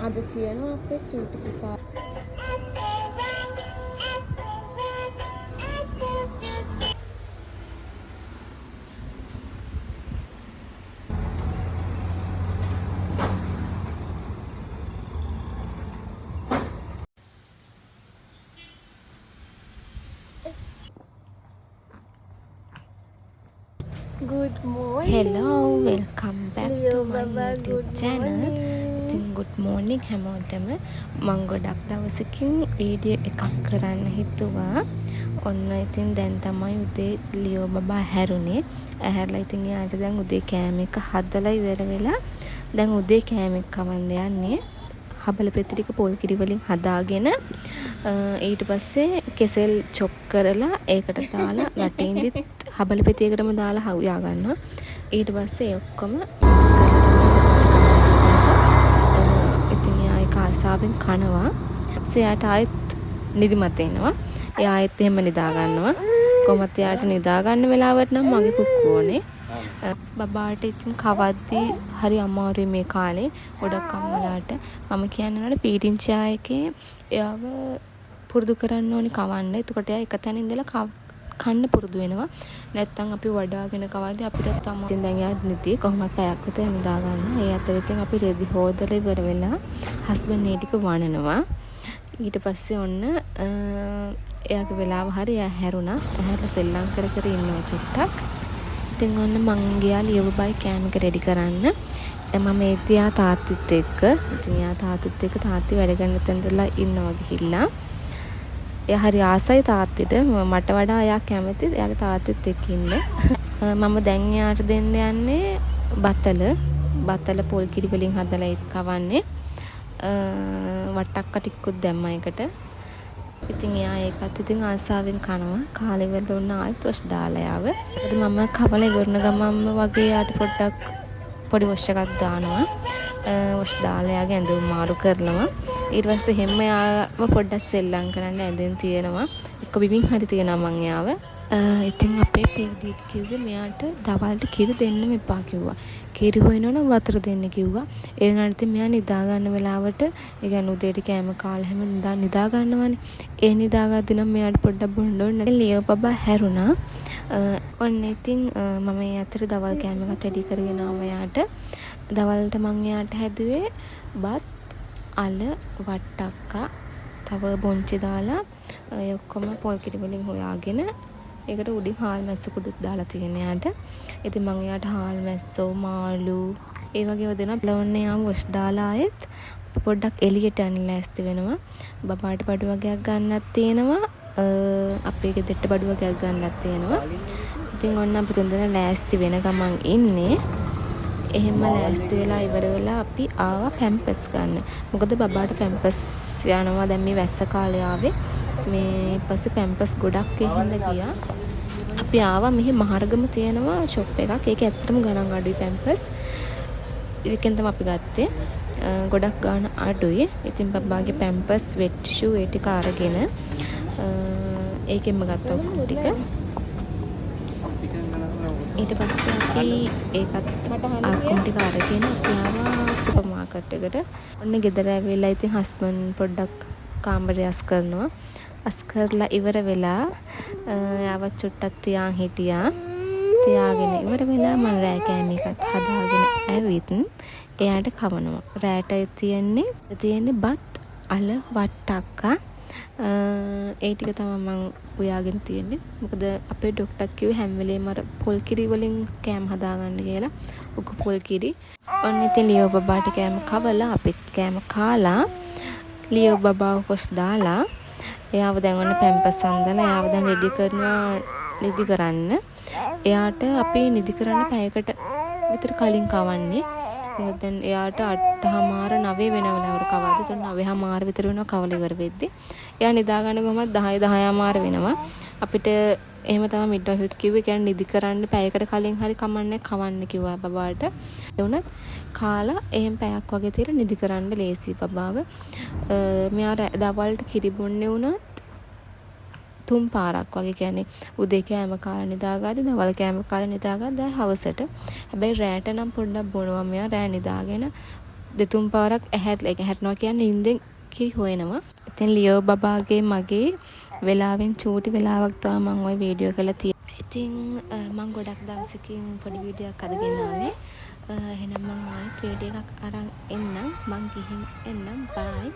අද තියෙනවා අපේ චූටි පුතා. Good morning. Hello, welcome back Leo to my Baba, YouTube good channel. morning. ඉතින් good morning හැමෝටම. මම ගොඩක් දවසකින් වීඩියෝ එකක් කරන්න හිතුවා. ඔන්න ඉතින් දැන් තමයි උදේ ලියෝ බබා හැරුණේ. ඇහැරලා ඉතින් යාට දැන් උදේ කෑම එක හදලා ඉවර වෙලා දැන් උදේ කෑම එක කවන්න යන්නේ. හබල පෙති ටික පොල් කිරි වලින් හදාගෙන ඊට පස්සේ කෙසෙල් චොප් කරලා ඒකට දාලා රටින්දිත් හබල පෙතියකටම දාලා හවුයා ගන්නවා. ඊට පස්සේ ඒ ඔක්කොම මික්ස් කරලා තමයි ඉතින් ඒක ආසාවෙන් කනවා. එයාට ආයෙත් නිදිමත එනවා. එයා ආයෙත් එහෙම නිදා ගන්නවා. කොහොමද එයාට නිදා ගන්න වෙලාවට නම් මගේ කුක්කු ඕනේ. බබාට ඉතින් කවද්දී හරි අමාරුයි මේ කාලේ. ගොඩක් අම්මලාට මම කියන්නේ නේද ෆීඩින් චා එකේ එයාව පුරුදු කරන්න ඕනි කවන්න. එතකොට එයා එක තැන ඉඳලා කන්න පුරුදු වෙනවා. නැත්තම් අපි වඩාගෙන කවද්දී අපිට තමයි ඉතින් දැන් එයා නිදි කොහොමද පැයක් විතර නිදා ගන්න. ඒ අතරේ ඉතින් අපි රෙදි හොදලා ඉවර වෙලා හස්බන්ඩ් මේ ටික වණනවා. ඊට පස්සේ ඔන්න එයාගේ වෙලාව හරි එයා හැරුණා. එයාට සෙල්ලම් කර කර ඉන්නවා චුට්ටක්. ඉතින් ඔන්න මං ගියා ලියෝ බබායි කෑම එක රෙඩි කරන්න. මම එතියා තාත්තිත් එක්ක. ඉතින් එයා තාත්තිත් එක්ක තාත්ති වැඩ ගන්න තැනටලා ඉන්නවා ගිහිල්ලා. එයා හරි ආසයි තාත්තිට. මට වඩා එයා කැමති එයාගේ තාත්තිත් එක්ක ඉන්න. මම දැන් එයාට දෙන්න යන්නේ බතල පොල් කිරි වලින් හදලා ඒත් කවන්නේ. වට්ටක්ක ටිකකුත් දැම්මා එකට. ඉතින් එයා ඒකත් ඉතින් ආසාවෙන් කනවා. කාලේ වල උන්න ආයෙත් වොෂ් දාලා යාව. ඒකද මම කවලා ඉවරන ගමන්ම වගේ යාට පොඩ්ඩක් පොඩි වොෂ් එකක් දානවා. වොෂ් දාලා යාගේ ඇඳුම් මාරු කරනවා. ඊට පස්සේ හැම යාව පොඩ්ඩක් සෙල්ලම් කරන්න ඇඳෙන් තියෙනවා. එක්ක බිමින් හරි තියෙනවා මං යාව. ඉතින් අපේ පීඩීත් කිව්වේ මෙයාට දවල්ට කිරි දෙන්නම එපා කිව්වා. කිරි හොයනවනම් වතුර දෙන්න කිව්වා. ඒ වුණාට ඉතින් මෙයා නිදා ගන්න වෙලාවට ඒ කියන්නේ උදේට කෑම කාලා හැම නිදා ගන්නවනේ. ඒ නිදාගද්දි නම් මෙයාට පොඩ්ඩක් බොන්න ඕනේ. ලියෝ බබා හැරුණා. ඔන්න ඉතින් මම මේ අතර දවල් කෑම එකත් රෙඩි කරගෙන ආවා එයාට. දවල්ට මං එයාට හැදුවේ බත් අල වට්ටක්කා තව බොන්චි දාලා ඒ ඔක්කොම පොල් කිරි වලින් හොයාගෙන ඒකට උඩින් හාල් මැස්සකුඩුත් දාලා තියෙන යාට. ඉතින් මම එයාට හාල් මැස්සෝ මාළු ඒ වගේව දෙනවා. බලන්න යාම වොෂ් දාලා ආයෙත් පොඩ්ඩක් එළියට යන්න ලෑස්ති වෙනවා. බබාට බඩු වගේක් ගන්නත් තියෙනවා. අපේ ගෙදරට බඩු වගේක් ගන්නත් තියෙනවා. ඉතින් ඔන්න අපි තුන්දෙනා ලෑස්ති වෙන ගමන් ඉන්නේ. එහෙම ලෑස්ති වෙලා ඉවර වෙලා අපි ආවා පැම්පස් ගන්න. මොකද බබාට පැම්පස් යනවා දැන් මේ වැස්ස කාලේ ආවේ. මේ පස්සේ පැම්පස් ගොඩක් එහෙම ගියා. අපි ආවා මෙහි මහරගම තියෙනවා ෂොප් එකක්. ඒක ඇත්තටම ගණන් අඩුයි පැම්පස්. ඒකෙන් තමයි අපි ගත්තේ. ගොඩක් ගාණ අඩුයි. ඉතින් බබාගේ පැම්පස් වෙට් ටිෂු ඒ ටික අරගෙන ඒකෙන්ම ගත්තා ඔක්කොම ටික. ඊට පස්සේ අපි ඒකත් අක්කම ටික අරගෙන අපි ආවා සුපර් මාකට් එකට. ඔන්න ගෙදර ඇවිල්ලා ඉතින් හස්බන්ඩ් පොඩ්ඩක් කාමරය අස් කරනවා. අස් කරලා ඉවර වෙලා යාව චුට්ටක් තියාන් හිටියා. තියාගෙන ඉවර වෙලා මම රෑ කෑම එකත් හදාගෙන ඇවිත් එයාට කවනවා. රෑට තියෙන්නේ බත් අල වට්ටක්කා. ඒ ටික තමයි මම උයාගෙන තියෙන්නේ. මොකද අපේ ડોක්ටර් කිව්වේ හැම වෙලේම අර පොල් කිරි වලින් කෑම හදාගන්න කියලා. උකු පොල් කිරි. ඔන්න ඉතින් ලියෝ බබාට කෑම කවලා අපිත් කෑම කාලා ලියෝ බබාව පොස් දාලා එයාව දැන් ඔන්න පැම්පස් අන්දලා එයාව දැන් රෙඩි කරනවා නිදි කරන්න. එයාට අපි නිදි කරන්න පැයකට විතර කලින් කවන්නේ. මොකද දැන් එයාට 8:00 9 වෙනවලවර කවද්ද 9:00 විතර වෙනවා කවල ඉවර වෙද්දි. එයා නිදා ගන්න කොහමද 10:00 වෙනවා. අපිට එහෙම තමයි මිඩ්වයිෆ් කිව්වේ කියන්නේ නිදි කරන්න පැයකට කලින් හරි කමන්නේ කවන්න කිව්වා බබාට. ඒ වුණත් කාලා එහෙම පැයක් වගේ තියලා නිදි කරන්න ලේසි බබාව. මෙයා දවල්ට කිරි බොන්නේ වුණත් 3 පාරක් වගේ කියන්නේ උදේ කෑම කාලා නිදාගාද දවල් කෑම කාලා නිදාගාද දැන් හවසට. හැබැයි රෑට නම් පොඩ්ඩක් බොනවා මෙයා. රෑ නිදාගෙන දෙතුන් පාරක් ඇහැරනවා කියන්නේ නිින්දෙන් කිරි හොයනවා. ඉතින් ලියෝ බබාගේ මගේ වෙලාවෙන් චූටි වෙලාවක් තමයි මම ওই වීඩියෝ කරලා තියෙන්නේ. ඉතින් මම ගොඩක් දවසකින් පොඩි වීඩියෝ එකක් අදගෙන ආවේ. එහෙනම් මම ආයෙත් වීඩියෝ එකක් අරන් එන්නම්. මං ගිහින් එන්නම්. බයි.